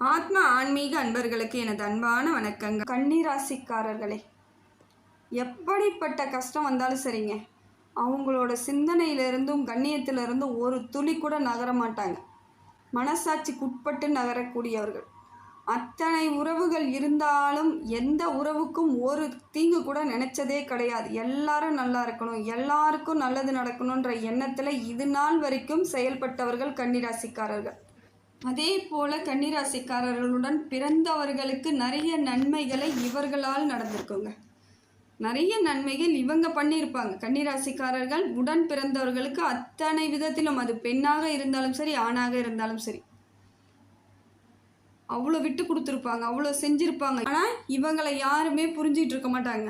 ஆத்ம ஆன்மீக அன்பர்களுக்கு எனது அன்பான வணக்கங்கள். கன்னிராசிக்காரர்களே, எப்படிப்பட்ட கஷ்டம் வந்தாலும் சரிங்க, அவங்களோட சிந்தனையிலிருந்தும் கண்ணியத்திலிருந்தும் ஒரு துளி கூட நகர மாட்டாங்க. மனசாட்சிக்குட்பட்டு நகரக்கூடியவர்கள். அத்தனை உறவுகள் இருந்தாலும் எந்த உறவுக்கும் ஒரு தீங்கு கூட நினச்சதே கிடையாது. எல்லாரும் நல்லா இருக்கணும், எல்லாருக்கும் நல்லது நடக்கணுன்ற எண்ணத்தில் இது நாள் வரைக்கும் செயல்பட்டவர்கள் கன்னிராசிக்காரர்கள். அதே போல் கன்னிராசிக்காரர்களுடன் பிறந்தவர்களுக்கு நிறைய நன்மைகளை இவர்களால் நடந்திருக்குங்க. நிறைய நன்மைகள் இவங்க பண்ணியிருப்பாங்க. கன்னிராசிக்காரர்கள் உடன் பிறந்தவர்களுக்கு அத்தனை விதத்திலும், அது பெண்ணாக இருந்தாலும் சரி, ஆணாக இருந்தாலும் சரி, அவ்வளோ விட்டு கொடுத்துருப்பாங்க, அவ்வளோ செஞ்சுருப்பாங்க. ஆனால் இவங்களை யாருமே புரிஞ்சிகிட்டு இருக்க மாட்டாங்க.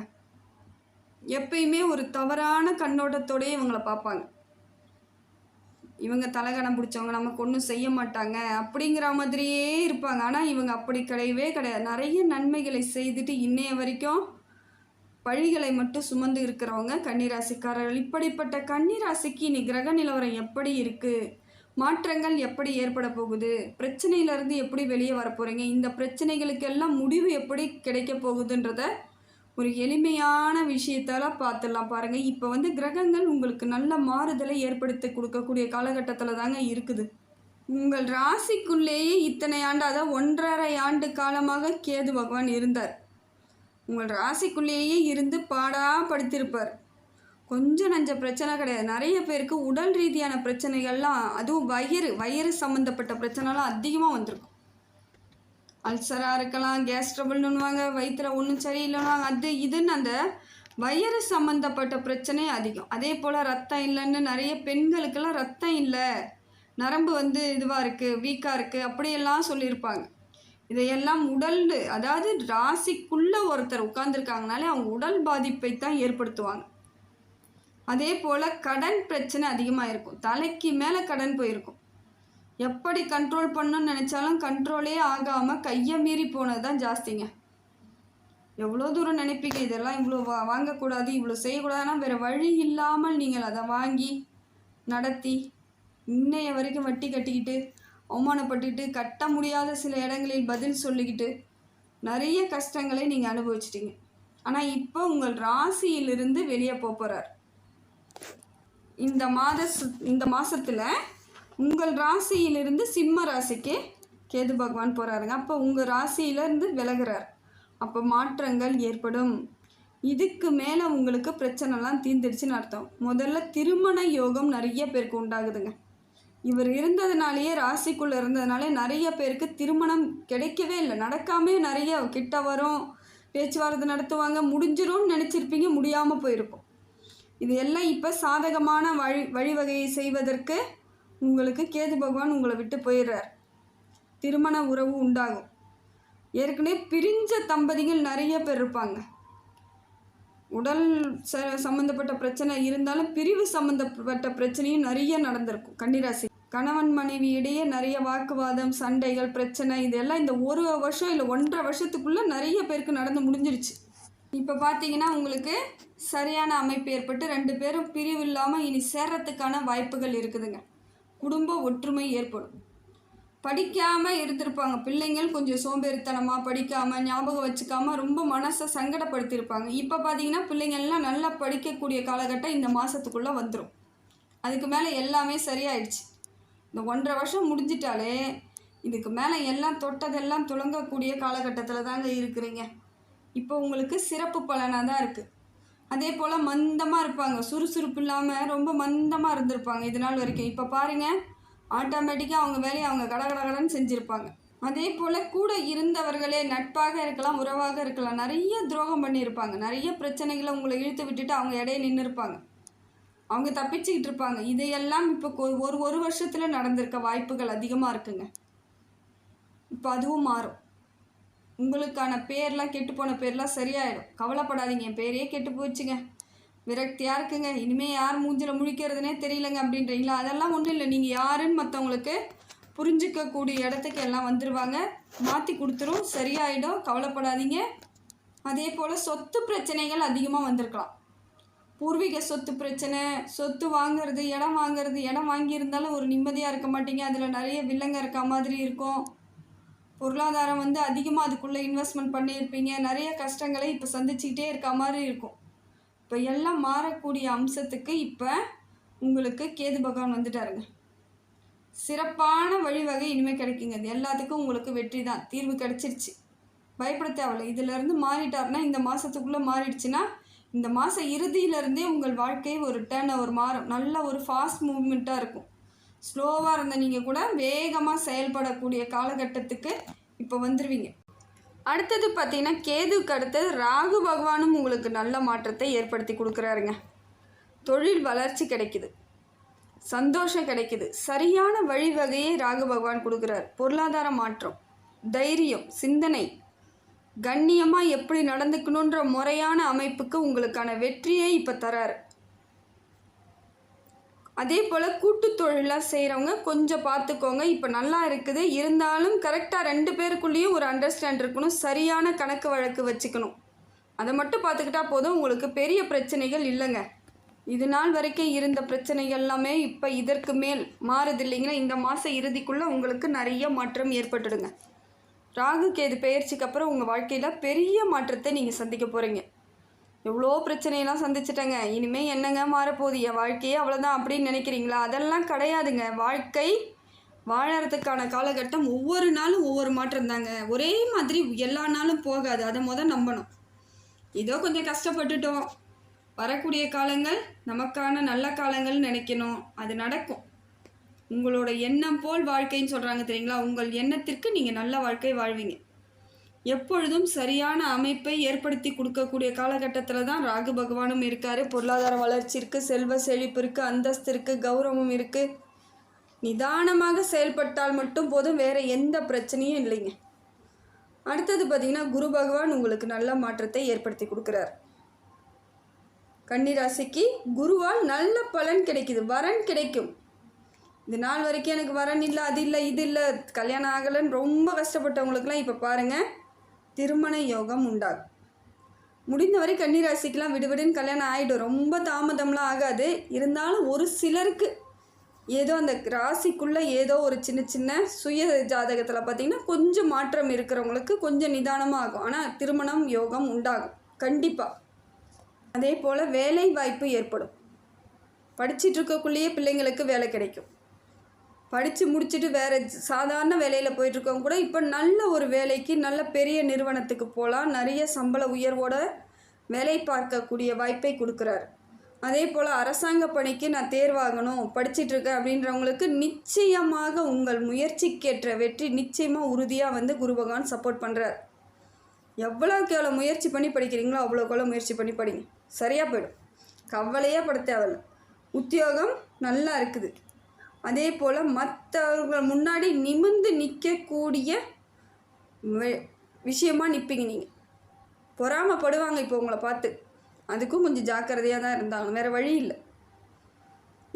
எப்பயுமே ஒரு தவறான கண்ணோட்டத்தோடய இவங்களை பார்ப்பாங்க. இவங்க தலைகணம் பிடிச்சவங்க, நமக்கு ஒன்றும் செய்ய மாட்டாங்க அப்படிங்கிற மாதிரியே இருப்பாங்க. ஆனால் இவங்க அப்படி கிடையவே கிடையாது. நிறைய நன்மைகளை செய்துட்டு இன்னைய வரைக்கும் பழிகளை மட்டும் சுமந்து இருக்கிறவங்க கன்னிராசிக்காரர்கள். இப்படிப்பட்ட கன்னிராசிக்கு இனி கிரக நிலவரம் எப்படி இருக்குது, மாற்றங்கள் எப்படி ஏற்பட போகுது, பிரச்சனையிலேருந்து எப்படி வெளியே வரப்போகிறீங்க, இந்த பிரச்சனைகளுக்கெல்லாம் முடிவு எப்படி கிடைக்க போகுதுன்றத ஒரு எளிமையான விஷயத்தால் பார்த்துடலாம். பாருங்கள், இப்போ கிரகங்கள் உங்களுக்கு நல்ல மாறுதலை ஏற்படுத்தி கொடுக்கக்கூடிய காலகட்டத்தில் தாங்க இருக்குது. உங்கள் ராசிக்குள்ளேயே இத்தனை ஆண்டு, அதாவது 1.5 ஆண்டு காலமாக கேது பகவான் இருந்தார். உங்கள் ராசிக்குள்ளேயே இருந்து படுத்திருப்பார். கொஞ்சம் நஞ்ச பிரச்சனை கிடையாது. நிறைய பேருக்கு உடல் ரீதியான பிரச்சனைகள்லாம், அதுவும் வயிறு சம்மந்தப்பட்ட பிரச்சனைலாம் அதிகமாக வந்திருக்கும். அல்சராக இருக்கலாம், கேஸ் ட்ரபிள்னுவாங்க, வயிற்றில் ஒன்றும் சரியில்லைன்னுவாங்க, அது இதுன்னு அந்த வயிறு சம்மந்தப்பட்ட பிரச்சனை அதிகம். அதே போல் ரத்தம் இல்லைன்னு நிறைய பெண்களுக்கெல்லாம் ரத்தம் இல்லை, நரம்பு இதுவாக இருக்குது, வீக்காக இருக்குது அப்படியெல்லாம் சொல்லியிருப்பாங்க. இதையெல்லாம் உடல், அதாவது ராசிக்குள்ளே ஒருத்தர் உட்கார்ந்துருக்காங்கனாலே அவங்க உடல் பாதிப்பை தான் ஏற்படுத்துவாங்க. அதே போல் கடன் பிரச்சனை அதிகமாக இருக்கும். தலைக்கு மேலே கடன் போயிருக்கும். எப்படி கண்ட்ரோல் பண்ணணும்னு நினச்சாலும் கண்ட்ரோலே ஆகாமல் கையை மீறி போனது தான் ஜாஸ்திங்க. எவ்வளோ தூரம் நினைப்பீங்க இதெல்லாம் இவ்வளோ வாங்கக்கூடாது, இவ்வளோ செய்யக்கூடாதுன்னா வேறு வழி இல்லாமல் நீங்கள் அதை வாங்கி நடத்தி இன்னைய வரைக்கும் வட்டி கட்டிக்கிட்டு அவமானப்பட்டுக்கிட்டு கட்ட முடியாத சில இடங்களில் பதில் சொல்லிக்கிட்டு நிறைய கஷ்டங்களை நீங்கள் அனுபவிச்சிட்டிங்க. ஆனால் இப்போ உங்கள் ராசியிலிருந்து வெளியே போகிறார். இந்த மாதத்தில் உங்கள் ராசியிலிருந்து சிம்ம ராசிக்கு கேது பகவான் போகிறாருங்க. அப்போ உங்கள் ராசியிலேருந்து விலகிறார். அப்போ மாற்றங்கள் ஏற்படும். இதுக்கு மேலே உங்களுக்கு பிரச்சனைலாம் தீர்ந்துடுச்சுன்னு அர்த்தம். முதல்ல திருமண யோகம் நிறைய பேருக்கு உண்டாகுதுங்க. இவர் இருந்ததுனாலேயே, ராசிக்குள்ளே இருந்ததுனாலே நிறைய பேருக்கு திருமணம் கிடைக்கவே இல்லை, நடக்காமே நிறைய கிட்ட வரும், பேச்சுவார்த்தை நடத்துவாங்க, முடிஞ்சிரும்னு நினச்சிருப்பீங்க, முடியாமல் போயிருக்கும். இது எல்லாம் இப்போ சாதகமான வழிவகையை செய்வதற்கு உங்களுக்கு கேது பகவான் உங்களை விட்டு போயிடுறார். திருமண உறவு உண்டாகும். ஏற்கனவே பிரிஞ்ச தம்பதிகள் நிறைய பேர் இருப்பாங்க. உடல் சம்மந்தப்பட்ட பிரச்சனை இருந்தாலும் பிரிவு சம்மந்தப்பட்ட பிரச்சனையும் நிறைய நடந்திருக்கும். கன்னிராசி கணவன் மனைவி இடையே நிறைய வாக்குவாதம், சண்டைகள், பிரச்சனை, இதெல்லாம் இந்த 1 வருஷம் இல்லை 1.5 வருஷத்துக்குள்ளே நிறைய பேருக்கு நடந்து முடிஞ்சிருச்சு. இப்போ பார்த்தீங்கன்னா உங்களுக்கு சரியான அமைப்பு ஏற்பட்டு 2 பேரும் பிரிவு இல்லாமல் இனி சேர்றதுக்கான வாய்ப்புகள் இருக்குதுங்க. குடும்ப ஒற்றுமை ஏற்படும். படிக்காமல் இருந்திருப்பாங்க பிள்ளைங்கள், கொஞ்சம் சோம்பேறித்தனமாக படிக்காமல், ஞாபகம் வச்சுக்காமல் ரொம்ப மனசை சங்கடப்படுத்தியிருப்பாங்க. இப்போ பார்த்தீங்கன்னா பிள்ளைங்கள்லாம் நல்லா படிக்கக்கூடிய காலகட்டம் இந்த மாதத்துக்குள்ளே வந்துடும். அதுக்கு மேலே எல்லாமே சரியாயிடுச்சு. இந்த 1.5 வருஷம் முடிஞ்சிட்டாலே இதுக்கு மேலே எல்லாம் தொட்டதெல்லாம் துளங்கக்கூடிய காலகட்டத்தில் தாங்க இருக்கிறீங்க. இப்போ உங்களுக்கு சிறப்பு பலனாக தான் இருக்குது. அதே போல் மந்தமாக இருப்பாங்க, சுறுசுறுப்பு இல்லாமல் ரொம்ப மந்தமாக இருந்திருப்பாங்க இது நாள் வரைக்கும். இப்போ பாருங்கள், ஆட்டோமேட்டிக்காக அவங்க வேலையை அவங்க கடகடன்னு செஞ்சுருப்பாங்க. அதே போல் கூட இருந்தவர்களே, நட்பாக இருக்கலாம், உறவாக இருக்கலாம், நிறைய துரோகம் பண்ணியிருப்பாங்க. நிறைய பிரச்சனைகளை உங்களை இழுத்து விட்டுட்டு அவங்க இடையே நின்று இருப்பாங்க, அவங்க தப்பிச்சுக்கிட்டு இருப்பாங்க. இதையெல்லாம் இப்போ ஒரு வருஷத்தில் நடந்திருக்க வாய்ப்புகள் அதிகமாக இருக்குங்க. இப்போ அதுவும் மாறும். உங்களுக்கான பேர்லாம் கெட்டுப்போன பேர்லாம் சரியாயிடும். கவலைப்படாதீங்க. என் பேரையே கெட்டு போச்சுங்க, விரக்தியாக இருக்குங்க, இனிமேல் யார் மூஞ்சில் முழிக்கிறதுனே தெரியலங்க அப்படின்றீங்களா? அதெல்லாம் ஒன்றும் இல்லை. நீங்கள் யாருன்னு மற்றவங்களுக்கு புரிஞ்சிக்கக்கூடிய இடத்துக்கு எல்லாம் வந்துடுவாங்க, மாற்றி கொடுத்துரும், சரியாயிடும், கவலைப்படாதீங்க. அதே போல் சொத்து பிரச்சனைகள் அதிகமாக வந்திருக்கலாம். பூர்வீக சொத்து பிரச்சனை, சொத்து வாங்கிறது, இடம் வாங்கியிருந்தாலும் ஒரு நிம்மதியாக இருக்க மாட்டீங்க. அதில் நிறைய வில்லங்க இருக்க மாதிரி இருக்கும். பொருளாதாரம் வந்து அதிகமாக அதுக்குள்ளே இன்வெஸ்ட்மெண்ட் பண்ணியிருப்பீங்க, நிறைய கஷ்டங்களை இப்போ சந்திச்சுக்கிட்டே இருக்க மாதிரி இருக்கும். இப்போ எல்லாம் மாறக்கூடிய அம்சத்துக்கு இப்போ உங்களுக்கு கேது பகவான் வந்துட்டாருங்க. சிறப்பான வழிவகை இனிமேல் கிடைக்குங்க. இது எல்லாத்துக்கும் உங்களுக்கு வெற்றி தான், தீர்வு கிடைச்சிருச்சு, பயப்பட தேவையில்லை. இதிலேருந்து மாறிட்டாருன்னா, இந்த மாதத்துக்குள்ளே மாறிடுச்சுன்னா இந்த மாதம் இறுதியிலேருந்தே உங்கள் வாழ்க்கை ஒரு டேர்ன் ஓவர் மாறும். நல்ல ஒரு ஃபாஸ்ட் மூவ்மெண்ட்டாக இருக்கும். ஸ்லோவாக இருந்த நீங்கள் கூட வேகமாக செயல்படக்கூடிய காலகட்டத்துக்கு இப்போ வந்துடுவீங்க. அடுத்தது பார்த்திங்கன்னா, கேதுக்கு அடுத்தது ராகு பகவானும் உங்களுக்கு நல்ல மாற்றத்தை ஏற்படுத்தி கொடுக்குறாருங்க. தொழில் வளர்ச்சி கிடைக்குது, சந்தோஷம் கிடைக்குது, சரியான வழிவகையை ராகு பகவான் கொடுக்குறார். பொருளாதார மாற்றம், தைரியம், சிந்தனை, கண்ணியமாக எப்படி நடந்துக்கணுன்ற முறையான அமைப்புக்கு உங்களுக்கான வெற்றியை இப்போ தராரு. அதே போல் கூட்டு தொழிலாக செய்கிறவங்க கொஞ்சம் பார்த்துக்கோங்க. இப்போ நல்லா இருக்குது, இருந்தாலும் கரெக்டாக 2 பேருக்குள்ளேயும் ஒரு அண்டர்ஸ்டாண்ட் இருக்கணும், சரியான கணக்கு வழக்கு வச்சுக்கணும். அதை மட்டும் பார்த்துக்கிட்டா போதும், உங்களுக்கு பெரிய பிரச்சனைகள் இல்லைங்க. இது நாள் வரைக்கும் இருந்த பிரச்சனைகள் எல்லாமே இப்போ இதற்கு மேல் மாறுது இல்லைங்கன்னா, இந்த மாத இறுதிக்குள்ளே உங்களுக்கு நிறைய மாற்றம் ஏற்பட்டுடுங்க. ராகு கேது பெயர்ச்சிக்கு அப்புறம் உங்கள் வாழ்க்கையில் பெரிய மாற்றத்தை நீங்கள் சந்திக்க போகிறீங்க. எவ்வளோ பிரச்சனையெல்லாம் சந்திச்சிட்டேங்க, இனிமேல் என்னங்க மாறப்போகுது, என் வாழ்க்கையே அவ்வளோதான் அப்படின்னு நினைக்கிறீங்களா? அதெல்லாம் கிடையாதுங்க. வாழ்க்கை வாழறதுக்கான காலகட்டம் ஒவ்வொரு நாளும் ஒவ்வொரு மாற்றம் தாங்க. ஒரே மாதிரி எல்லா நாளும் போகாது, அதை நம்பணும். ஏதோ கொஞ்சம் கஷ்டப்பட்டுட்டோம், வரக்கூடிய காலங்கள் நமக்கான நல்ல காலங்கள்னு நினைக்கணும், அது நடக்கும். உங்களோட எண்ணம் போல் வாழ்க்கைன்னு சொல்கிறாங்க தெரியுங்களா? உங்கள் எண்ணத்திற்கு நீங்கள் நல்ல வாழ்க்கை வாழ்வீங்க. எப்பொழுதும் சரியான அமைப்பை ஏற்படுத்தி கொடுக்கக்கூடிய காலகட்டத்தில் தான் ராகு பகவானும் இருக்கார். பொருளாதார வளர்ச்சி இருக்குது, செல்வ செழிப்பு இருக்குது, அந்தஸ்து இருக்குது, கௌரவம் இருக்குது. நிதானமாக செயல்பட்டால் மட்டும் போதும், வேறு எந்த பிரச்சனையும் இல்லைங்க. அடுத்தது பார்த்திங்கன்னா, குரு பகவான் உங்களுக்கு நல்ல மாற்றத்தை ஏற்படுத்தி கொடுக்குறார். கன்னிராசிக்கு குருவால் நல்ல பலன் கிடைக்குது, வரன் கிடைக்கும். இந்த நாள் வரைக்கும் எனக்கு வரன் இல்லை, அது இல்லை, இது இல்லை, கல்யாணம் ஆகலைன்னு ரொம்ப கஷ்டப்பட்டவங்களுக்குலாம் இப்போ பாருங்கள், திருமண யோகம் உண்டாகும். முடிந்தவரை கன்னிராசிக்கெலாம் விடுவிடுன்னு கல்யாணம் ஆகிடும், ரொம்ப தாமதம்லாம் ஆகாது. இருந்தாலும் ஒரு சிலருக்கு ஏதோ அந்த ராசிக்குள்ளே ஏதோ ஒரு சின்ன சின்ன சுய ஜாதகத்தில் பார்த்திங்கன்னா கொஞ்சம் மாற்றம் இருக்கிறவங்களுக்கு கொஞ்சம் நிதானமாக ஆகும். ஆனால் திருமணம் யோகம் உண்டாகும் கண்டிப்பாக. அதே போல் வேலை வாய்ப்பு ஏற்படும். படிச்சுட்டு இருக்கக்குள்ளேயே பிள்ளைங்களுக்கு வேலை கிடைக்கும். படித்து முடிச்சுட்டு வேறு சாதாரண வேலையில் போயிட்டுருக்கவங்க கூட இப்போ நல்ல ஒரு வேலைக்கு, நல்ல பெரிய நிறுவனத்துக்கு போகலாம், நிறைய சம்பள உயர்வோட வேலை பார்க்கக்கூடிய வாய்ப்பை கொடுக்குறாரு. அதே போல் அரசாங்க பணிக்கு நான் தேர்வாகணும், படிச்சிட்ருக்கேன் அப்படின்றவங்களுக்கு நிச்சயமாக உங்கள் முயற்சிக்கேற்ற வெற்றி நிச்சயமாக உறுதியாக வந்து குரு பகவான் சப்போர்ட் பண்ணுறார். எவ்வளோக்கு எவ்வளோ முயற்சி பண்ணி படிக்கிறீங்களோ அவ்வளோக்கு முயற்சி பண்ணி படிங்க, சரியாக போயிடும், கவலையே பட தேவையில்லை. உத்தியோகம் நல்லா இருக்குது. அதே போல் மற்றவர்கள் முன்னாடி நிமிர்ந்து நிற்கக்கூடிய விஷயமாக நிற்பீங்க. நீங்கள் பொறாமப்படுவாங்க இப்போ உங்களை பார்த்து, அதுக்கும் கொஞ்சம் ஜாக்கிரதையாக தான் இருந்தாங்க, வேறு வழி இல்லை.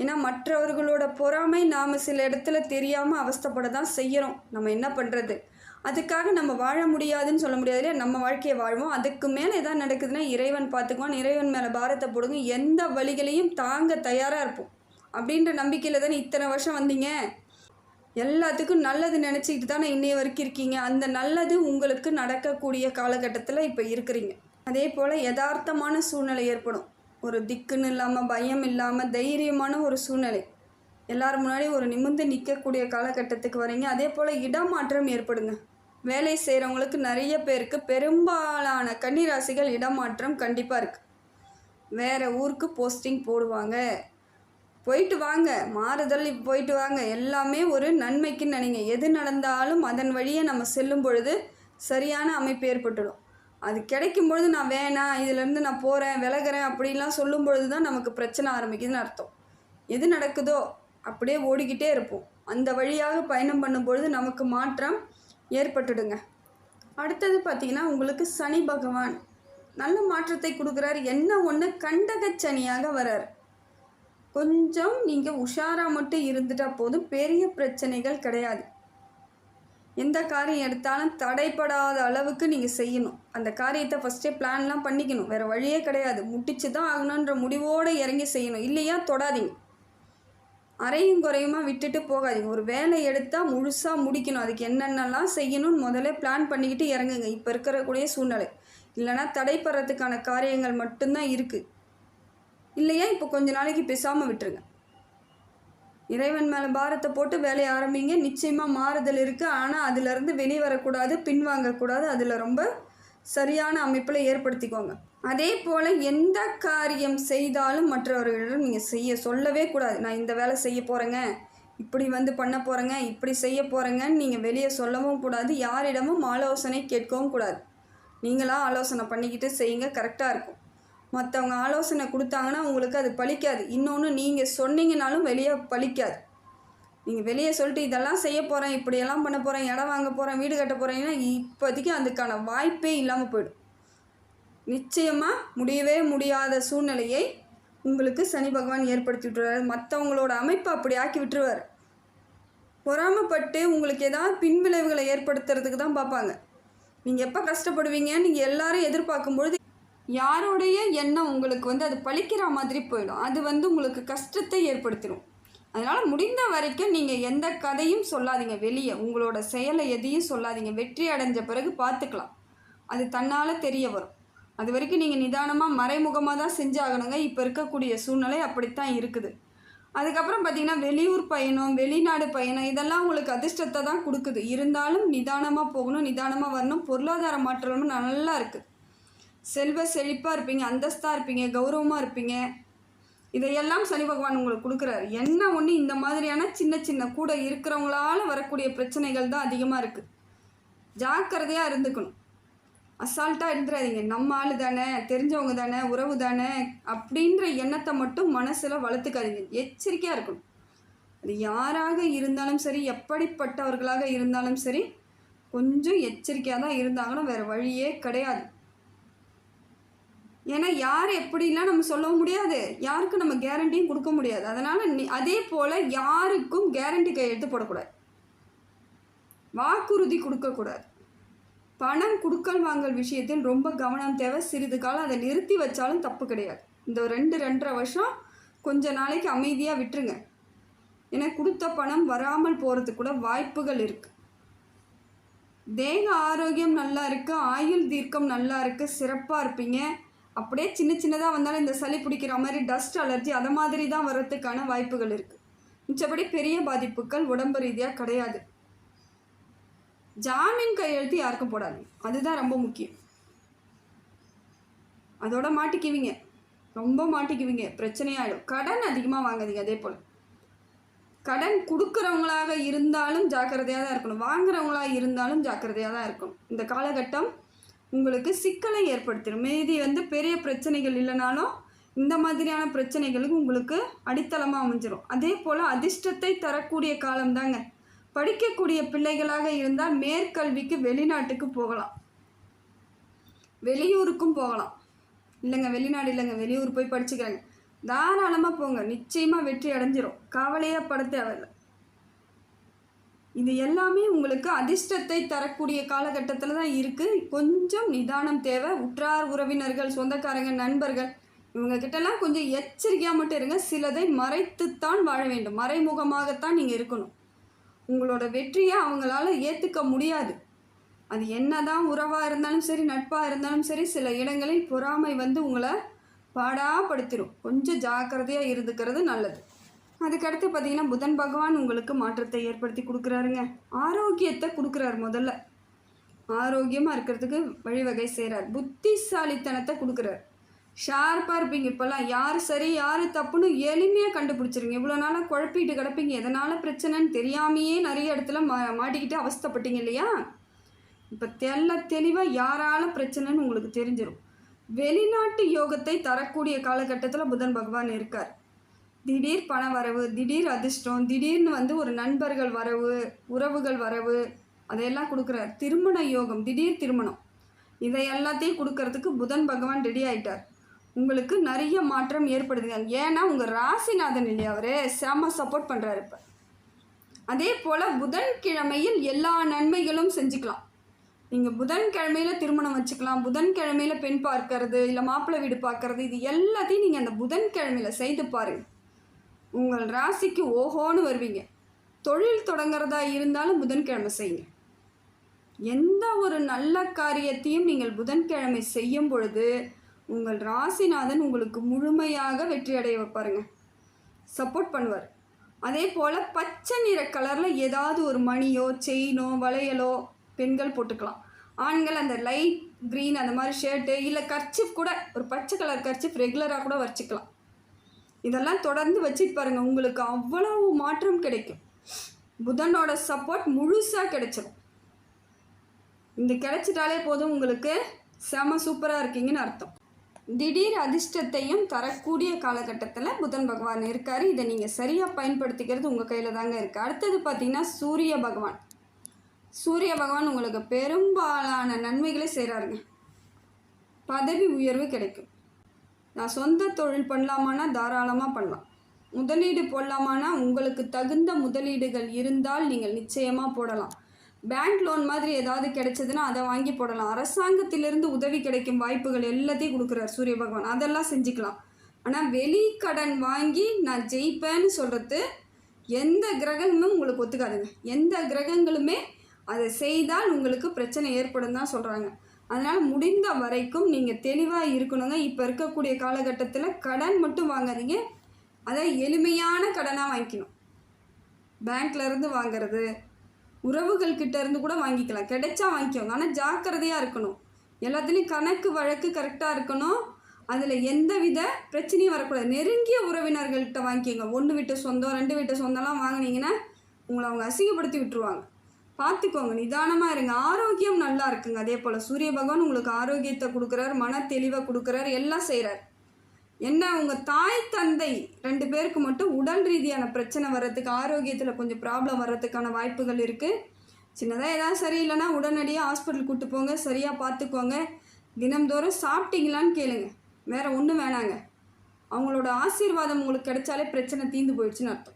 ஏன்னா மற்றவர்களோட பொறாமை நாம் சில இடத்துல தெரியாமல் அவஸ்தைப்பட தான் செய்கிறோம். நம்ம என்ன பண்ணுறது? அதுக்காக நம்ம வாழ முடியாதுன்னு சொல்ல முடியாது இல்லையா? நம்ம வாழ்க்கையை வாழ்வோம். அதுக்கு மேலே எதாவது நடக்குதுன்னா இறைவன் பார்த்துக்குவான், இறைவன் மேலே பாரத்தை போடுங்க, எந்த வழிகளையும் தாங்க தயாராக இருப்போம் அப்படின்ற நம்பிக்கையில் தானே இத்தனை வருஷம் வந்தீங்க. எல்லாத்துக்கும் நல்லது நினச்சிக்கிட்டு தானே இன்னைய வரைக்கும் இருக்கீங்க. அந்த நல்லது உங்களுக்கு நடக்கக்கூடிய காலகட்டத்தில் இப்போ இருக்கிறீங்க. அதே போல் யதார்த்தமான சூழ்நிலை ஏற்படும். ஒரு திக்குன்னு இல்லாமல், பயம் இல்லாமல், தைரியமான ஒரு சூழ்நிலை, எல்லோரும் முன்னாடி ஒரு நிமிர்ந்து நிற்கக்கூடிய காலகட்டத்துக்கு வரீங்க. அதே போல் இடமாற்றம் ஏற்படுங்க. வேலை செய்கிறவங்களுக்கு நிறைய பேருக்கு, பெரும்பாலான கன்னிராசிகள் இடமாற்றம் கண்டிப்பாக இருக்குது. வேறு ஊருக்கு போஸ்டிங் போடுவாங்க. போயிட்டு வாங்க, மாறுதல் போயிட்டு வாங்க, எல்லாமே ஒரு நன்மைக்குன்னு நினைங்க. எது நடந்தாலும் அதன் வழியே நம்ம செல்லும் பொழுது சரியான அமைப்பு ஏற்பட்டுடும். அது கிடைக்கும் பொழுது நான் வேணாம், இதிலேருந்து நான் போகிறேன், விலகிறேன் அப்படின்லாம் சொல்லும் பொழுது தான் நமக்கு பிரச்சனை ஆரம்பிக்குதுன்னு அர்த்தம். எது நடக்குதோ அப்படியே ஓடிக்கிட்டே இருப்போம். அந்த வழியாக பயணம் பண்ணும்பொழுது நமக்கு மாற்றம் ஏற்பட்டுடுங்க. அடுத்தது பார்த்திங்கன்னா, உங்களுக்கு சனி பகவான் நல்ல மாற்றத்தை கொடுக்குறாரு. என்ன ஒன்று, கண்டகச்சனியாக வரார். கொஞ்சம் நீங்கள் உஷாராக மட்டும் இருந்துட்டால் போதும், பெரிய பிரச்சனைகள் கிடையாது. எந்த காரியம் எடுத்தாலும் தடைப்படாத அளவுக்கு நீங்கள் செய்யணும். அந்த காரியத்தை ஃபஸ்ட்டே பிளான்லாம் பண்ணிக்கணும், வேறு வழியே கிடையாது. முட்டிச்சு தான் ஆகணுன்ற முடிவோடு இறங்கி செய்யணும், இல்லையா தொடாதீங்க. அரையும் குறையுமா விட்டுட்டு போகாதீங்க. ஒரு வேலை எடுத்தால் முழுசாக முடிக்கணும். அதுக்கு என்னென்னலாம் செய்யணும்னு முதல்ல பிளான் பண்ணிக்கிட்டு இறங்குங்க. இப்போ இருக்கக்கூடிய சூழ்நிலை இல்லைனா தடைப்படுறதுக்கான காரியங்கள் மட்டும்தான் இருக்குது. இல்லையா இப்போ கொஞ்ச நாளைக்கு பேசாமல் விட்டுருங்க. இறைவன் மேலே பாரத்தை போட்டு வேலையை ஆரம்பிங்க. நிச்சயமாக மாறுதல் இருக்குது. ஆனால் அதிலிருந்து வெளிவரக்கூடாது, பின்வாங்கக்கூடாது. அதில் ரொம்ப சரியான அமைப்பில் ஏற்படுத்திக்கோங்க. அதே போல் எந்த காரியம் செய்தாலும் மற்றவர்களிடம் நீங்கள் சொல்லவே கூடாது. நான் இந்த வேலை செய்ய போகிறேங்க, இப்படி பண்ண போகிறேங்க, இப்படி செய்ய போகிறேங்கன்னு நீங்கள் வெளியே சொல்லவும் கூடாது. யாரிடமும் ஆலோசனை கேட்கவும் கூடாது. நீங்களாக ஆலோசனை பண்ணிக்கிட்டு செய்யுங்க, கரெக்டாக இருக்கும். மற்றவங்க ஆலோசனை கொடுத்தாங்கன்னா உங்களுக்கு அது பலிக்காது. இன்னொன்று, நீங்கள் சொன்னீங்கனாலும் வெளியே பலிக்காது. நீங்கள் வெளியே சொல்லிட்டு இதெல்லாம் செய்ய போகிறேன், இப்படியெல்லாம் பண்ண போகிறேன், இடம் வாங்க போகிறேன், வீடு கட்ட போகிறேன்னா இப்போதைக்கு அதுக்கான வாய்ப்பே இல்லாமல் போயிடும். நிச்சயமாக முடியவே முடியாத சூழ்நிலையை உங்களுக்கு சனி பகவான் ஏற்படுத்தி விட்டுருவார். மற்றவங்களோட அமைப்பை அப்படி ஆக்கி விட்டுருவார். பொறாமப்பட்டு உங்களுக்கு ஏதாவது பின்விளைவுகளை ஏற்படுத்துறதுக்கு தான் பார்ப்பாங்க. நீங்கள் எப்போ கஷ்டப்படுவீங்க நீங்கள் எல்லாரும் எதிர்பார்க்கும்பொழுது யாரோடைய எண்ணம் உங்களுக்கு அது பழிக்கிற மாதிரி போயிடும். அது உங்களுக்கு கஷ்டத்தை ஏற்படுத்திடும். அதனால் முடிந்த வரைக்கும் நீங்கள் எந்த கதையும் சொல்லாதீங்க. வெளியே உங்களோட செயலை எதையும் சொல்லாதீங்க. வெற்றி அடைஞ்ச பிறகு பார்த்துக்கலாம். அது தன்னால் தெரிய வரும். அது வரைக்கும் நீங்கள் நிதானமாக மறைமுகமாக தான் செஞ்சாகணுங்க. இப்போ இருக்கக்கூடிய சூழ்நிலை அப்படித்தான் இருக்குது. அதுக்கப்புறம் பார்த்திங்கன்னா வெளியூர் பயணம், வெளிநாடு பயணம் இதெல்லாம் உங்களுக்கு அதிர்ஷ்டத்தை தான் கொடுக்குது. இருந்தாலும் நிதானமாக போகணும், நிதானமாக வரணும். பொருளாதார மாற்றமும் நல்லா இருக்குது. செல்வ செழிப்பாக இருப்பீங்க, அந்தஸ்தாக இருப்பீங்க, கௌரவமாக இருப்பீங்க. இதையெல்லாம் சனி பகவான் உங்களுக்கு கொடுக்குறாரு. என்ன ஒன்று, இந்த மாதிரியான சின்ன சின்ன கூட இருக்கிறவங்களால வரக்கூடிய பிரச்சனைகள் தான் அதிகமாக இருக்குது. ஜாக்கிரதையாக இருந்துக்கணும். அசால்ட்டாக இருந்துடாதீங்க. நம்ம ஆள் தானே, தெரிஞ்சவங்க தானே, உறவு தானே அப்படின்ற எண்ணத்தை மட்டும் மனசில் வளர்த்துக்காதீங்க. எச்சரிக்கையாக இருக்கணும். அது யாராக இருந்தாலும் சரி, எப்படிப்பட்டவர்களாக இருந்தாலும் சரி, கொஞ்சம் எச்சரிக்கையாக தான் இருந்தாங்கன்னா வேறு வழியே கிடையாது. ஏன்னா யார் எப்படிலாம் நம்ம சொல்லவும் முடியாது, யாருக்கும் நம்ம கேரண்டியும் கொடுக்க முடியாது. அதனால் அதே போல் யாருக்கும் கேரண்டி கையெழுத்து போடக்கூடாது, வாக்குறுதி கொடுக்கக்கூடாது. பணம் கொடுக்கல் வாங்கல் விஷயத்தில் ரொம்ப கவனம் தேவை. சிறிது காலம் அதை நிறுத்தி வச்சாலும் தப்பு கிடையாது. இந்த 2-2.5 வருஷம் கொஞ்ச நாளைக்கு அமைதியாக விட்டுருங்க. ஏன்னா கொடுத்த பணம் வராமல் போகிறதுக்கு கூட வாய்ப்புகள் இருக்குது. தேக ஆரோக்கியம் நல்லா இருக்குது, ஆயுள் தீர்க்கம் நல்லா இருக்குது, சிறப்பாக இருப்பீங்க. அப்படியே சின்ன சின்னதாக வந்தாலும் இந்த சளி பிடிக்கிற மாதிரி, டஸ்ட் அலர்ஜி அதை மாதிரி தான் வர்றதுக்கான வாய்ப்புகள் இருக்குது. மிச்சப்படி பெரிய பாதிப்புகள் உடம்பு ரீதியாக கிடையாது. ஜாமீன் கையெழுத்து யாருக்கும் போடாதீங்க, அதுதான் ரொம்ப முக்கியம். அதோட மாட்டிக்குவீங்க, ரொம்ப மாட்டிக்குவீங்க, பிரச்சனையாயிடும். கடன் அதிகமாக வாங்காதீங்க. அதே போல் கடன் கொடுக்குறவங்களாக இருந்தாலும் ஜாக்கிரதையாக தான் இருக்கணும், வாங்குறவங்களாக இருந்தாலும் ஜாக்கிரதையாக தான் இருக்கணும். இந்த காலகட்டம் உங்களுக்கு சிக்கலை ஏற்படுத்திடும். மீதி பெரிய பிரச்சனைகள் இல்லைனாலும் இந்த மாதிரியான பிரச்சனைகளுக்கு உங்களுக்கு அடித்தளமாக அமைஞ்சிடும். அதே போல் அதிர்ஷ்டத்தை தரக்கூடிய காலம்தாங்க. படிக்கக்கூடிய பிள்ளைகளாக இருந்தால் மேற்கல்விக்கு வெளிநாட்டுக்கு போகலாம், வெளியூருக்கும் போகலாம். இல்லைங்க வெளிநாடு இல்லைங்க, வெளியூர் போய் படிச்சுக்கிறாங்க, தாராளமாக போங்க. நிச்சயமாக வெற்றி அடைஞ்சிரும், கவலையே பட தேவையில்லை. இது எல்லாமே உங்களுக்கு அதிர்ஷ்டத்தை தரக்கூடிய காலகட்டத்தில் தான் இருக்குது. கொஞ்சம் நிதானம் தேவை. உற்றார் உறவினர்கள், சொந்தக்காரங்க, நண்பர்கள் இவங்கக்கிட்டலாம் கொஞ்சம் எச்சரிக்கையாக மட்டும் இருங்க. சிலதை மறைத்துத்தான் வாழ வேண்டும், மறைமுகமாகத்தான் நீங்கள் இருக்கணும். உங்களோட வெற்றியை அவங்களால ஏற்றுக்க முடியாது. அது என்னதான் உறவாக இருந்தாலும் சரி, நட்பாக இருந்தாலும் சரி, சில இடங்களில் பொறாமை உங்களை பாடாப்படுத்திடும். கொஞ்சம் ஜாக்கிரதையாக இருந்துக்கிறது நல்லது. அதுக்கடுத்து பார்த்திங்கன்னா புதன் பகவான் உங்களுக்கு மாற்றத்தை ஏற்படுத்தி கொடுக்குறாருங்க. ஆரோக்கியத்தை கொடுக்குறாரு. முதல்ல ஆரோக்கியமாக இருக்கிறதுக்கு வழிவகை செய்கிறார். புத்திசாலித்தனத்தை கொடுக்குறாரு. ஷார்ப்பாக இருப்பீங்க. இப்போல்லாம் யார் சரி யார் தப்புன்னு எளிமையாக கண்டுபிடிச்சிருங்க. இவ்வளோ நாளாக குழப்பிட்டு கிடப்பீங்க, எதனால் பிரச்சனைன்னு தெரியாமையே நிறைய இடத்துல மாட்டிக்கிட்டு அவஸ்தைப்பட்டீங்க இல்லையா? இப்போ தெளிவாக யாரால பிரச்சனைன்னு உங்களுக்கு தெரிஞ்சிடும். வெளிநாட்டு யோகத்தை தரக்கூடிய காலகட்டத்தில் புதன் பகவான் இருக்கார். திடீர் பண வரவு, திடீர் அதிர்ஷ்டம், திடீர்னு ஒரு நண்பர்கள் வரவு, உறவுகள் வரவு அதையெல்லாம் கொடுக்குறார். திருமண யோகம், திடீர் திருமணம், இதை எல்லாத்தையும் கொடுக்கறதுக்கு புதன் பகவான் ரெடி ஆகிட்டார். உங்களுக்கு நிறைய மாற்றம் ஏற்படுதுங்க. ஏன்னா உங்கள் ராசிநாதன் இல்லையா, அவர் செம சப்போர்ட் பண்ணுறாரு. இப்போ அதே போல் புதன்கிழமையில் எல்லா நன்மைகளும் செஞ்சுக்கலாம். நீங்கள் புதன்கிழமையில் திருமணம் வச்சுக்கலாம், புதன்கிழமையில் பெண் பார்க்கறது, இல்லை மாப்பிள்ளை வீடு பார்க்கறது, இது எல்லாத்தையும் நீங்கள் அந்த புதன்கிழமையில் செய்து பாருங்கள். உங்கள் ராசிக்கு ஓஹோன்னு வருவீங்க. தொழில் தொடங்குறதா இருந்தாலும் புதன்கிழமை செய்யுங்க. எந்த ஒரு நல்ல காரியத்தையும் நீங்கள் புதன்கிழமை செய்யும் பொழுது உங்கள் ராசிநாதன் உங்களுக்கு முழுமையாக வெற்றி அடைய வைப்பாருங்க, சப்போர்ட் பண்ணுவார். அதே போல் பச்சை நிற கலரில் ஏதாவது ஒரு மணியோ செயினோ வளையலோ பெண்கள் போட்டுக்கலாம். ஆண்கள் அந்த லைட் க்ரீன் அந்த மாதிரி ஷர்ட்டு இல்லை கர்ச்சிஃப் கூட ஒரு பச்சை கலர் கர்ச்சிஃப் ரெகுலராக கூட வச்சுக்கலாம். இதெல்லாம் தொடர்ந்து வச்சுட்டு பாருங்கள், உங்களுக்கு அவ்வளவு மாற்றம் கிடைக்கும். புதனோட சப்போர்ட் முழுசாக கிடைச்சிடும். இந்த கிடைச்சிட்டாலே போதும், உங்களுக்கு செம சூப்பராக இருக்கீங்கன்னு அர்த்தம். திடீர் அதிர்ஷ்டத்தையும் தரக்கூடிய காலகட்டத்தில் புதன் பகவான் இருக்கார். இதை நீங்கள் சரியாக பயன்படுத்திக்கிறது உங்கள் கையில் தாங்க இருக்குது. அடுத்தது பார்த்திங்கன்னா சூரிய பகவான். சூரிய பகவான் உங்களுக்கு பெரும்பாலான நன்மைகளை செய்கிறாருங்க. பதவி உயர்வு கிடைக்கும். நான் சொந்த தொழில் பண்ணலாமான்னா தாராளமாக பண்ணலாம். முதலீடு போடலாமான்னா உங்களுக்கு தகுந்த முதலீடுகள் இருந்தால் நீங்கள் நிச்சயமாக போடலாம். பேங்க் லோன் மாதிரி ஏதாவது கிடைச்சதுன்னா அதை வாங்கி போடலாம். அரசாங்கத்திலிருந்து உதவி கிடைக்கும் வாய்ப்புகள் எல்லாத்தையும் கொடுக்குறார் சூரிய பகவான், அதெல்லாம் செஞ்சுக்கலாம். ஆனால் வெளி கடன் வாங்கி நான் ஜெயிப்பேன்னு சொல்கிறது எந்த கிரகங்களும் உங்களுக்கு ஒத்துக்காதுங்க. எந்த கிரகங்களுமே அதை செய்தால் உங்களுக்கு பிரச்சனை ஏற்படும் தான் சொல்கிறாங்க. அதனால் முடிந்த வரைக்கும் நீங்கள் தெளிவாக இருக்கணுங்க. இப்போ இருக்கக்கூடிய காலகட்டத்தில் கடன் மட்டும் வாங்காதீங்க, அதை எளிமையான கடனாக வாங்கிக்கணும். பேங்க்லேருந்து வாங்கிறது, உறவுகள்கிட்ட இருந்து கூட வாங்கிக்கலாம், கிடைச்சா வாங்கிக்கோங்க. ஆனால் ஜாக்கிரதையாக இருக்கணும். எல்லாத்துலேயும் கணக்கு வழக்கு கரெக்டாக இருக்கணும். அதில் எந்த வித பிரச்சனையும் வரக்கூடாது. நெருங்கிய உறவினர்கள்கிட்ட வாங்கிக்கோங்க. 1 வீட்டு சொந்தம் 2 வீட்டு சொந்தம்லாம் வாங்கினீங்கன்னா உங்களை அவங்க அசிங்கப்படுத்தி விட்டுருவாங்க. பார்த்துக்கோங்க, நிதானமாக இருங்க. ஆரோக்கியம் நல்லா இருக்குங்க. அதே போல் சூரிய பகவான் உங்களுக்கு ஆரோக்கியத்தை கொடுக்குறார், மன தெளிவை கொடுக்குறார், எல்லாம் செய்கிறார். என்ன உங்கள் தாய் தந்தை 2 பேருக்கு மட்டும் உடல் ரீதியான பிரச்சனை வர்றதுக்கு, ஆரோக்கியத்தில் கொஞ்சம் ப்ராப்ளம் வர்றதுக்கான வாய்ப்புகள் இருக்குது. சின்னதாக ஏதாவது சரியில்லைன்னா உடனடியாக ஹாஸ்பிட்டல் கூப்பிட்டு போங்க, சரியாக பார்த்துக்கோங்க. தினம்தோறும் சாப்பிட்டீங்களான்னு கேளுங்க, வேறு ஒன்றும் வேணாங்க. அவங்களோட ஆசீர்வாதம் உங்களுக்கு கிடைச்சாலே பிரச்சனை தீர்ந்து போயிடுச்சுன்னு அர்த்தம்.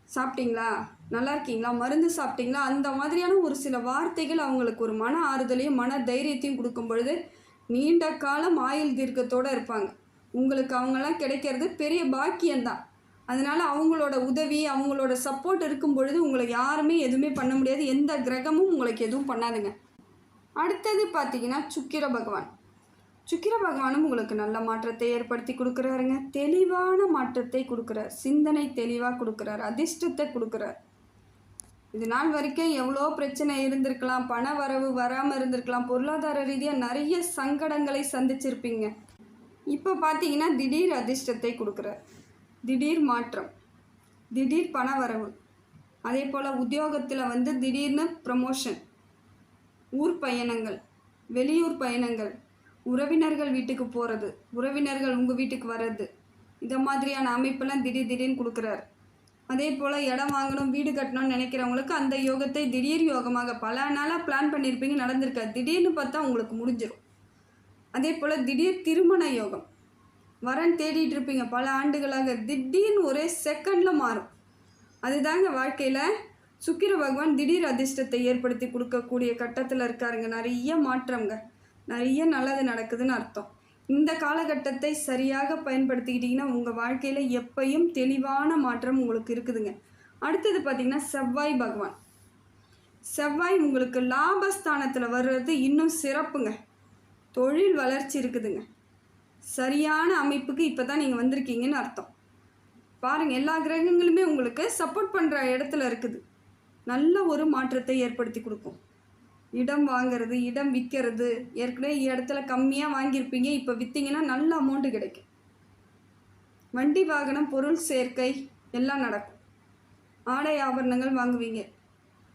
சாப்பிட்டீங்களா, நல்லா இருக்கீங்களா, மருந்து சாப்பிட்டீங்களா, அந்த மாதிரியான ஒரு சில வார்த்தைகள் அவங்களுக்கு ஒரு மன ஆறுதலையும் மன தைரியத்தையும் கொடுக்கும் பொழுது நீண்ட காலம் ஆயுள் தீர்க்கத்தோடு இருப்பாங்க. உங்களுக்கு அவங்களாம் கிடைக்கிறது பெரிய பாக்கியம்தான். அதனால் அவங்களோட உதவி அவங்களோட சப்போர்ட் இருக்கும் பொழுது உங்களுக்கு யாருமே எதுவுமே பண்ண முடியாது. எந்த கிரகமும் உங்களுக்கு எதுவும் பண்ணாதுங்க. அடுத்தது பார்த்திங்கன்னா சுக்கிர பகவான். சுக்கிர பகவானும் உங்களுக்கு நல்ல மாற்றத்தை ஏற்படுத்தி கொடுக்குறாருங்க. தெளிவான மாற்றத்தை கொடுக்குறார், சிந்தனை தெளிவாக கொடுக்குறார், அதிர்ஷ்டத்தை கொடுக்குறார். இது நாள் வரைக்கும் எவ்வளோ பிரச்சனை இருந்திருக்கலாம், பண வரவு வராமல் இருந்திருக்கலாம், பொருளாதார ரீதியாக நிறைய சங்கடங்களை சந்திச்சிருப்பீங்க. இப்போ பார்த்தீங்கன்னா திடீர் அதிர்ஷ்டத்தை கொடுக்குறார், திடீர் மாற்றம், திடீர் பண வரவு. அதே போல் உத்தியோகத்தில் திடீர்னு ப்ரமோஷன், ஊர் பயணங்கள், வெளியூர் பயணங்கள், உறவினர்கள் வீட்டுக்கு போகிறது, உறவினர்கள் உங்கள் வீட்டுக்கு வர்றது, இந்த மாதிரியான அமைப்பெல்லாம் திடீர்னு கொடுக்குறாரு. அதே போல் இடம் வாங்கணும், வீடு கட்டணும்னு நினைக்கிறவங்களுக்கு அந்த யோகத்தை திடீர் யோகமாக பல நாளாக பிளான் பண்ணியிருப்பீங்க, நடந்திருக்காது, திடீர்னு பார்த்தா உங்களுக்கு முடிஞ்சிடும். அதே போல் திடீர் திருமண யோகம், வரன் தேடிட்டு இருப்பீங்க பல ஆண்டுகளாக, திடீர்னு ஒரே செகண்டில் மாறும். அதுதாங்க வாழ்க்கையில் சுக்கிர பகவான் திடீர் அதிர்ஷ்டத்தை ஏற்படுத்தி கொடுக்கக்கூடிய கட்டத்தில் இருக்காருங்க. நிறைய மாற்றங்க, நிறைய நல்லது நடக்குதுன்னு அர்த்தம். இந்த காலகட்டத்தை சரியாக பயன்படுத்திக்கிட்டிங்கன்னா உங்கள் வாழ்க்கையில் எப்பையும் தெளிவான மாற்றம் உங்களுக்கு இருக்குதுங்க. அடுத்தது பார்த்திங்கன்னா செவ்வாய் பகவான். செவ்வாய் உங்களுக்கு லாபஸ்தானத்தில் வர்றது இன்னும் சிறப்புங்க. தொழில் வளர்ச்சி இருக்குதுங்க. சரியான அமைப்புக்கு இப்போ தான் நீங்கள் வந்திருக்கீங்கன்னு அர்த்தம். பாருங்கள், எல்லா கிரகங்களுமே உங்களுக்கு சப்போர்ட் பண்ணுற இடத்துல இருக்குது. நல்ல ஒரு மாற்றத்தை ஏற்படுத்தி கொடுக்கும். இடம் வாங்கிறது, இடம் விற்கிறது, ஏற்கனவே இடத்துல கம்மியாக வாங்கியிருப்பீங்க, இப்போ விற்றீங்கன்னா நல்ல அமௌண்ட்டு கிடைக்கும். வண்டி வாகனம் பொருள் சேர்க்கை எல்லாம் நடக்கும். ஆடை ஆபரணங்கள் வாங்குவீங்க.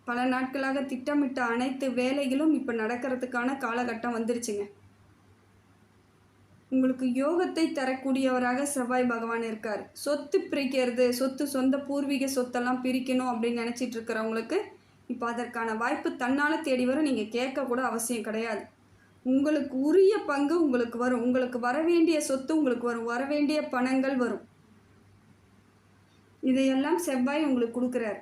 பல நாட்களாக திட்டமிட்ட அனைத்து வேலைகளும் இப்போ நடக்கிறதுக்கான காலகட்டம் வந்துருச்சுங்க. உங்களுக்கு யோகத்தை தரக்கூடியவராக செவ்வாய் பகவான் இருக்கார். சொத்து பிரிக்கிறது, சொந்த பூர்வீக சொத்தெல்லாம் பிரிக்கணும் அப்படின்னு நினச்சிட்டு இருக்கிறவங்களுக்கு இப்போ அதற்கான வாய்ப்பு தன்னால் தேடி வரும். நீங்கள் கேட்கக்கூட அவசியம் கிடையாது. உங்களுக்கு உரிய பங்கு உங்களுக்கு வரும். உங்களுக்கு வர வேண்டிய சொத்து உங்களுக்கு வரும், வர வேண்டிய பணங்கள் வரும். இதையெல்லாம் செவ்வாய் உங்களுக்கு கொடுக்குறாரு.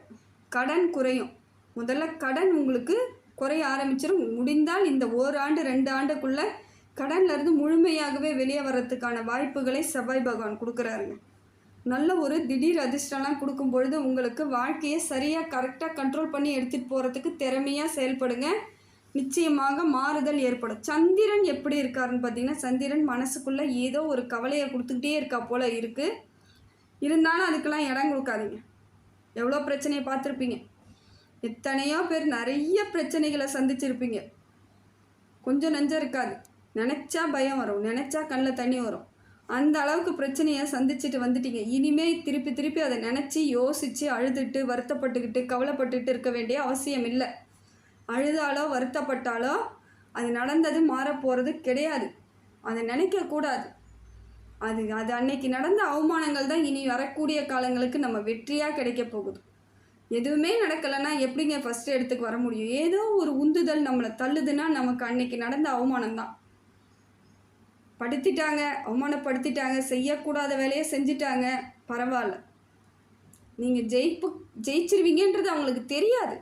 கடன் குறையும். முதல்ல கடன் உங்களுக்கு குறைய ஆரம்பிச்சிடும். முடிந்தால் இந்த 1 ஆண்டு 2 ஆண்டுக்குள்ளே கடன்லேருந்து முழுமையாகவே வெளியே வர்றதுக்கான வாய்ப்புகளை செவ்வாய் பகவான் கொடுக்குறாருங்க. நல்ல ஒரு திடீர் அதிர்ஷ்டம்லாம் கொடுக்கும் பொழுது உங்களுக்கு வாழ்க்கையை சரியாக கரெக்டாக கண்ட்ரோல் பண்ணி எடுத்துகிட்டு போகிறதுக்கு திறமையாக செயல்படுங்க. நிச்சயமாக மாறுதல் ஏற்படும். சந்திரன் எப்படி இருக்காருன்னு பார்த்தீங்கன்னா, சந்திரன் மனசுக்குள்ளே ஏதோ ஒரு கவலையை கொடுத்துக்கிட்டே இருக்கா போல் இருக்குது. இருந்தாலும் அதுக்கெல்லாம் இடம் கொடுக்காதீங்க. எவ்வளோ பிரச்சனையை பார்த்துருப்பீங்க. எத்தனையோ பேர் நிறைய பிரச்சனைகளை சந்திச்சிருப்பீங்க. கொஞ்சம் நெஞ்சம் இருக்காது. நினச்சா பயம் வரும், நினச்சா கண்ணில் தண்ணி வரும். அந்த அளவுக்கு பிரச்சனையை சந்திச்சுட்டு வந்துட்டீங்க. இனிமேல் திருப்பி திருப்பி அதை நினச்சி யோசித்து அழுதுட்டு வருத்தப்பட்டுக்கிட்டு கவலைப்பட்டுக்கிட்டு இருக்க வேண்டிய அவசியம் இல்லை. அழுதாலோ வருத்தப்பட்டாலோ அது நடந்தது மாறப்போகிறது கிடையாது. அதை நினைக்கக்கூடாது. அது அன்னைக்கு நடந்த அவமானங்கள் தான் இனி வரக்கூடிய காலங்களுக்கு நம்ம வெற்றியாக கிடைக்க போகுது. எதுவுமே நடக்கலைன்னா எப்படிங்க ஃபஸ்ட்டு இடத்துக்கு வர முடியும்? ஏதோ ஒரு உந்துதல் நம்மளை தள்ளுதுன்னா நமக்கு அன்னைக்கு நடந்த அவமானம் தான். படுத்திட்டாங்க, அவமானப்படுத்திட்டாங்க, செய்யக்கூடாத வேலையை செஞ்சிட்டாங்க, பரவாயில்ல. நீங்கள் ஜெயிச்சிருவீங்கன்றது அவங்களுக்கு தெரியாது.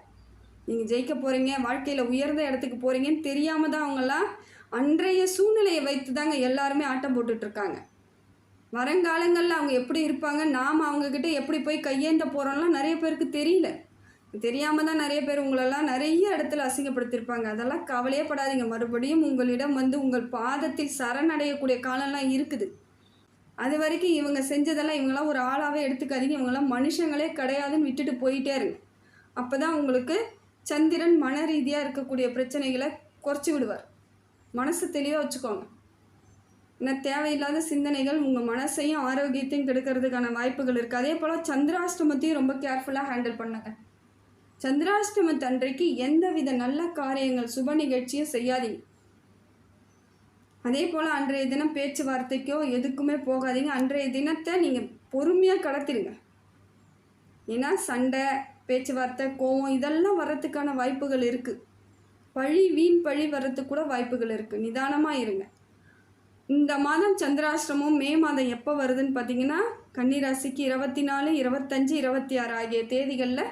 நீங்கள் ஜெயிக்க போகிறீங்க, வாழ்க்கையில் உயர்ந்த இடத்துக்கு போகிறீங்கன்னு தெரியாமல் தான் அவங்களாம் அன்றைய சூழ்நிலையை வைத்து தாங்க எல்லாருமே ஆட்டம் போட்டுட்ருக்காங்க. வருங்காலங்களில் அவங்க எப்படி இருப்பாங்க, நாம் அவங்கக்கிட்ட எப்படி போய் கையேந்த போகிறோம்லாம் நிறைய பேருக்கு தெரியல. தெரியாமல் தான் நிறைய பேர் உங்களெல்லாம் நிறைய இடத்துல அசிங்கப்படுத்தியிருப்பாங்க. அதெல்லாம் கவலையே படாதீங்க. மறுபடியும் உங்களிடம் வந்து உங்கள் பாதத்தில் சரணடையக்கூடிய காலம்லாம் இருக்குது. அது வரைக்கும் இவங்க செஞ்சதெல்லாம் இவங்களாம் ஒரு ஆளாகவே எடுத்துக்காதீங்க. இவங்களாம் மனுஷங்களே கிடையாதுன்னு விட்டுட்டு போயிட்டே இருங்க. அப்போ தான் உங்களுக்கு சந்திரன் மன ரீதியாக இருக்கக்கூடிய பிரச்சனைகளை குறைச்சி விடுவார். மனசு தெளிவாக வச்சுக்கோங்க. இன்னும் தேவையில்லாத சிந்தனைகள் உங்கள் மனசையும் ஆரோக்கியத்தையும் கெடுக்கிறதுக்கான வாய்ப்புகள் இருக்குது. அதே போல் சந்திராஷ்டமத்தையும் ரொம்ப கேர்ஃபுல்லாக ஹேண்டில் பண்ணுங்க. சந்திராஷ்டமத்தன்றைக்கு எந்தவித நல்ல காரியங்கள் சுப நிகழ்ச்சியும் செய்யாதீங்க. அதே போல் அன்றைய தினம் பேச்சுவார்த்தைக்கோ எதுக்குமே போகாதீங்க. அன்றைய தினத்தை நீங்கள் பொறுமையாக கடத்திடுங்க. ஏன்னா சண்டை, பேச்சுவார்த்தை, கோவம் இதெல்லாம் வர்றதுக்கான வாய்ப்புகள் இருக்குது. வீண் பழி வர்றதுக்கு கூட வாய்ப்புகள் இருக்குது. நிதானமாக இருங்க. இந்த மாதம் சந்திராஷ்டமம் மே மாதம் எப்போ வருதுன்னு பார்த்தீங்கன்னா, கன்னிராசிக்கு 24, 25, 26 ஆகிய தேதிகளில்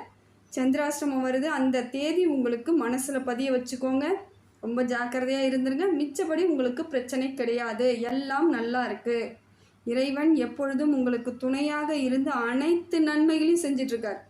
சந்திராஷ்டமம் வருது. அந்த தேதி உங்களுக்கு மனசில் பதிய வச்சுக்கோங்க. ரொம்ப ஜாக்கிரதையாக இருந்துருங்க. மிச்சப்படி உங்களுக்கு பிரச்சனை கிடையாது. எல்லாம் நல்லா இருக்குது. இறைவன் எப்பொழுதும் உங்களுக்கு துணையாக இருந்து அனைத்து நன்மைகளையும் செஞ்சிட்ருக்கார்.